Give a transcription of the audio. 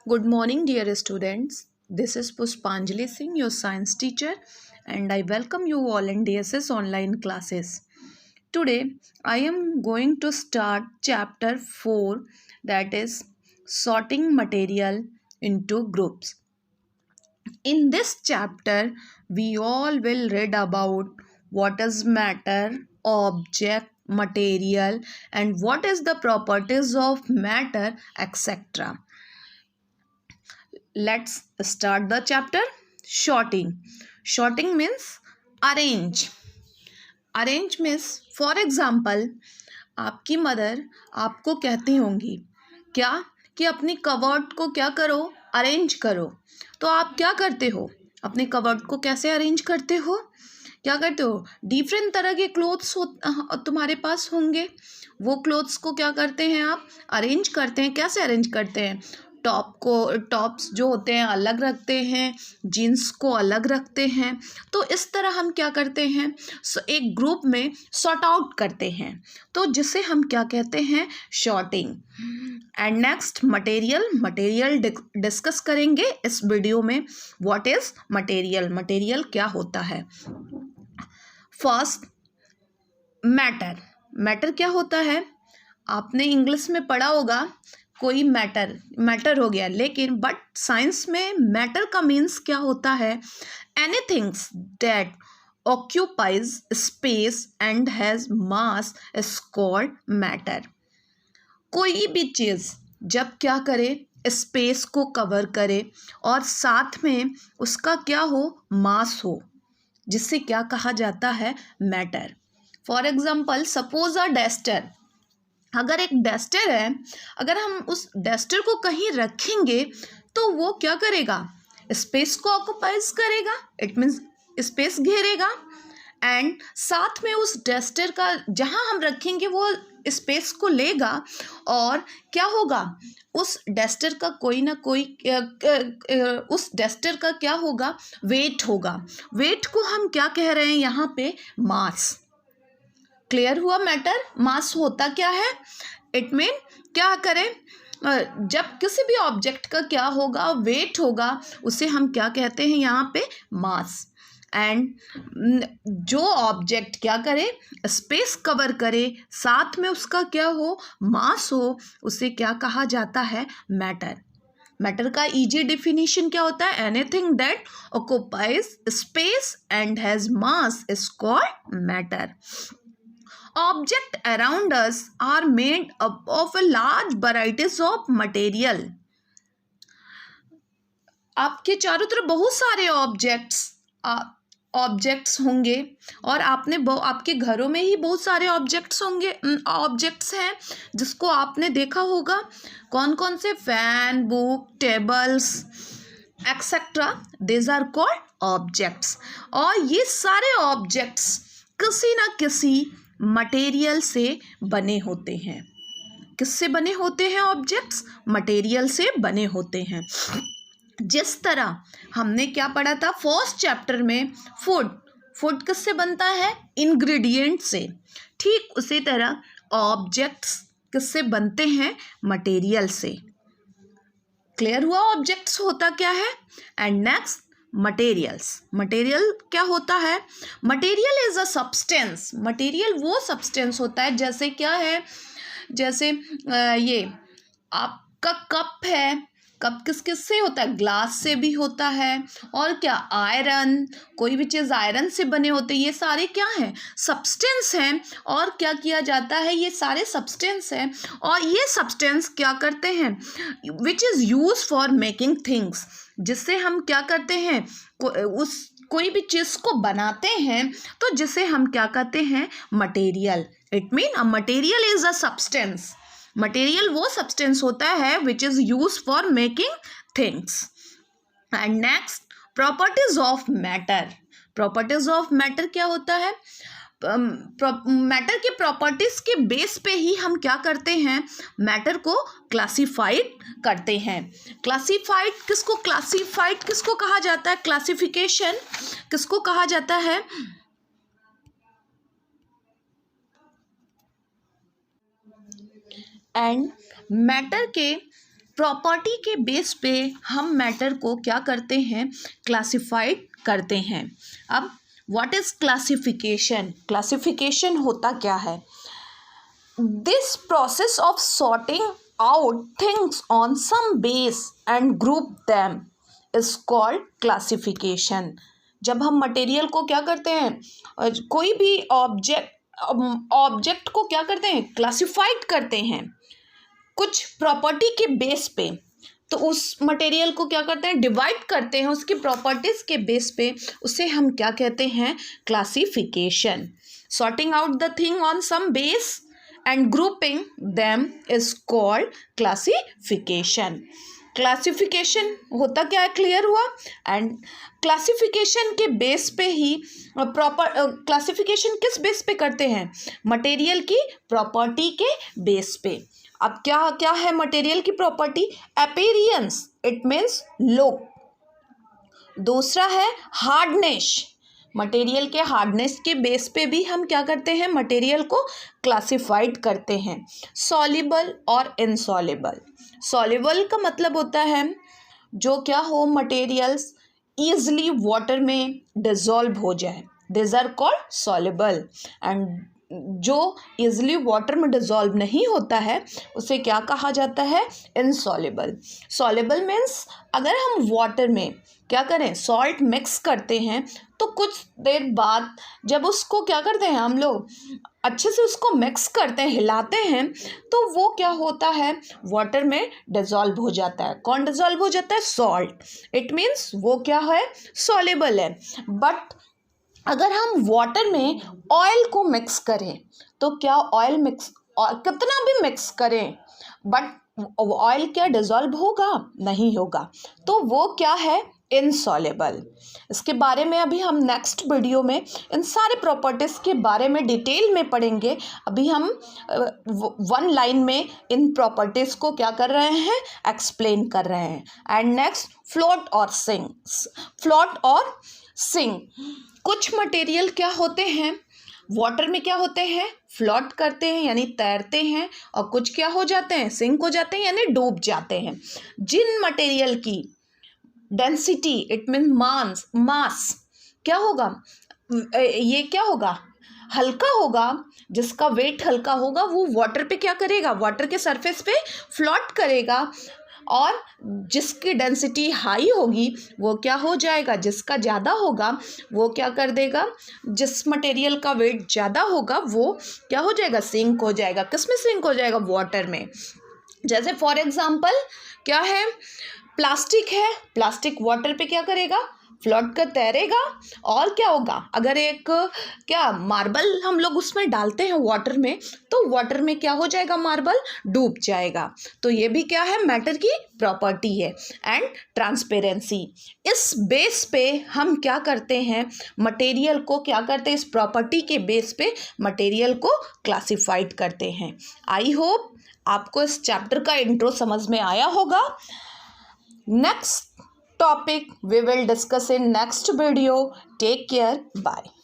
Good morning, dear students. This is Pushpanjali Singh, your science teacher, and I welcome you all in DSS online classes. Today, I am going to start chapter 4, that is sorting material into groups. In this chapter, we all will read about what is matter, object, material, and what is the properties of matter, etc. Let's start the chapter. Sorting means arrange. Arrange means, for example, आपकी mother आपको कहती होंगी क्या कि अपनी covered को क्या करो, अरेंज करो. तो आप क्या करते हो, अपने कवर्ड को कैसे अरेंज करते हो, क्या करते हो. डिफरेंट तरह के क्लोथ्स तुम्हारे पास होंगे. वो क्लोथ्स को क्या करते हैं, आप अरेंज करते हैं. कैसे अरेंज करते हैं, टॉप्स जो होते हैं अलग रखते हैं, जीन्स को अलग रखते हैं. तो इस तरह हम क्या करते हैं, एक ग्रुप में सॉर्ट आउट करते हैं. तो जिसे हम क्या कहते हैं, sorting. And next material discuss करेंगे इस वीडियो में. व्हाट इज मटेरियल क्या होता है. फर्स्ट, मैटर क्या होता है. आपने इंग्लिश में पढ़ा होगा कोई मैटर हो गया, लेकिन बट साइंस में मैटर का मीन्स क्या होता है, anythings that occupies space and has mass is called matter. कोई भी चीज़ जब क्या करे, स्पेस को कवर करे और साथ में उसका क्या हो, मास हो, जिससे क्या कहा जाता है, matter. For example, suppose a duster. अगर एक डस्टर है, अगर हम उस डस्टर को कहीं रखेंगे तो वो क्या करेगा, स्पेस को ऑक्युपाइज करेगा. इट मीन्स स्पेस घेरेगा. एंड साथ में उस डस्टर का जहाँ हम रखेंगे वो स्पेस को लेगा. और क्या होगा, उस डस्टर का कोई ना कोई उस डस्टर का क्या होगा, वेट होगा. वेट को हम क्या कह रहे हैं यहाँ पे, मास. क्लियर हुआ. मैटर मास होता क्या है, इट मीन क्या करें, जब किसी भी ऑब्जेक्ट का क्या होगा, वेट होगा, उसे हम क्या कहते हैं यहाँ पे, मास. एंड जो ऑब्जेक्ट क्या करे, स्पेस कवर करे, साथ में उसका क्या हो, मास हो, उसे क्या कहा जाता है, मैटर. मैटर का इजी डिफिनीशन क्या होता है, anything that occupies space and has mass is called matter. Objects around us are made up of a large varieties of material. आपके चारों तरफ बहुत सारे ऑब्जेक्ट्स होंगे और आपके घरों में ही बहुत सारे ऑब्जेक्ट्स हैं जिसको आपने देखा होगा. कौन कौन से, fan, book, tables etcetera, these are called objects. और ये सारे ऑब्जेक्ट्स किसी ना किसी मटेरियल से बने होते हैं. किससे बने होते हैं ऑब्जेक्ट्स, मटेरियल से बने होते हैं. जिस तरह हमने क्या पढ़ा था फर्स्ट चैप्टर में, फूड किससे बनता है, इंग्रेडिएंट से. ठीक उसी तरह ऑब्जेक्ट्स किससे बनते हैं, मटेरियल से. क्लियर हुआ ऑब्जेक्ट्स होता क्या है. एंड नेक्स्ट, मटेरियल क्या होता है. Material is a substance. Material वो सब्सटेंस होता है, जैसे क्या है, जैसे ये आपका कप है. कप किस से होता है, ग्लास से भी होता है. और क्या, आयरन, कोई भी चीज़ आयरन से बने होते हैं. ये सारे क्या हैं, सब्सटेंस हैं. और क्या किया जाता है, ये सारे सब्सटेंस हैं. और ये सब्सटेंस क्या करते हैं, which is use for making things. जिससे हम क्या करते हैं, कोई भी चीज़ को बनाते हैं, तो जिसे हम क्या कहते हैं, material. It mean a material is a substance. Material वो सब्सटेंस होता है which is use for making things. And next, properties of matter. Properties of matter क्या होता है, मैटर के प्रॉपर्टीज के बेस पे ही हम क्या करते हैं, मैटर को क्लासिफाइड करते हैं. क्लासिफाइड किसको कहा जाता है, क्लासिफिकेशन किसको कहा जाता है. एंड मैटर के प्रॉपर्टी के बेस पे हम मैटर को क्या करते हैं, क्लासिफाइड करते हैं। अब व्हाट इज क्लासिफिकेशन? क्लासिफिकेशन होता क्या है? This process of sorting out things on some base and group them is called classification. जब हम मटेरियल को क्या करते हैं, कोई भी ऑब्जेक्ट को क्या करते हैं, क्लासिफाइड करते हैं कुछ प्रॉपर्टी के बेस पे, तो उस मटेरियल को क्या करते हैं, डिवाइड करते हैं उसकी प्रॉपर्टीज के बेस पे, उसे हम क्या कहते हैं, classification. Sorting out the thing on some base and grouping them is called classification. Classification होता क्या है, क्लियर हुआ। एंड क्लासिफिकेशन के बेस पे ही क्लासिफिकेशन किस बेस पे करते हैं, मटेरियल की प्रॉपर्टी के बेस पे। अब क्या क्या है मटेरियल की property? Appearance, it means look. दूसरा है हार्डनेस, मटेरियल के हार्डनेस के बेस पे भी हम क्या करते हैं, मटेरियल को क्लासिफाइड करते हैं। सॉल्युबल और इनसॉल्युबल। सॉल्युबल का मतलब होता है जो क्या हो, मटेरियल्स ईजिली वाटर में डिसॉल्व हो जाए, this are called soluble. And जो ईजिली वाटर में डिसॉल्व नहीं होता है उसे क्या कहा जाता है, इनसॉल्युबल। सॉल्युबल मीन्स अगर हम वाटर में क्या करें, सॉल्ट मिक्स करते हैं, तो कुछ देर बाद जब उसको क्या करते हैं हम लोग, अच्छे से उसको मिक्स करते हैं, हिलाते हैं, तो वो क्या होता है, वाटर में डिसॉल्व हो जाता है। कौन डिसॉल्व हो जाता है, सॉल्ट। इट मीन्स वो क्या है, सॉल्युबल है। बट अगर हम वाटर में ऑयल को मिक्स करें तो क्या ऑयल मिक्स, कितना भी मिक्स करें बट ऑयल क्या डिसॉल्व होगा, नहीं होगा, तो वो क्या है, इनसॉल्युबल। इसके बारे में अभी हम नेक्स्ट वीडियो में इन सारे प्रॉपर्टीज़ के बारे में डिटेल में पढ़ेंगे। अभी हम वन लाइन में इन प्रॉपर्टीज़ को क्या कर रहे हैं, एक्सप्लेन कर रहे हैं। एंड नेक्स्ट फ्लोट और सिंक। फ्लोट और सिंक, कुछ मटेरियल क्या होते हैं, वाटर में क्या होते हैं, फ्लोट करते हैं यानी तैरते हैं, और कुछ क्या हो जाते हैं, सिंक हो जाते हैं यानी डूब जाते हैं। जिन मटेरियल की डेंसिटी, इट मीन मास क्या होगा, ये क्या होगा, हल्का होगा, जिसका वेट हल्का होगा वो वाटर पे क्या करेगा, वाटर के सरफेस पे फ्लोट करेगा। और जिसकी डेंसिटी हाई होगी वो क्या हो जाएगा, जिसका ज़्यादा होगा वो क्या कर देगा, जिस मटेरियल का वेट ज़्यादा होगा वो क्या हो जाएगा, सिंक हो जाएगा। किस में सिंक हो जाएगा, वाटर में। जैसे फॉर एग्जांपल क्या है, प्लास्टिक है, प्लास्टिक वाटर पे क्या करेगा, फ्लोट कर तैरेगा। और क्या होगा, अगर एक क्या मार्बल हम लोग उसमें डालते हैं वाटर में, तो वाटर में क्या हो जाएगा, मार्बल डूब जाएगा। तो ये भी क्या है, मैटर की प्रॉपर्टी है। एंड ट्रांसपेरेंसी, इस बेस पे हम क्या करते हैं, मटेरियल को क्या करते हैं, इस प्रॉपर्टी के बेस पे मटेरियल को क्लासिफाइड करते हैं। आई होप आपको इस चैप्टर का इंट्रो समझ में आया होगा। Next topic we will discuss in next video. Take care. Bye.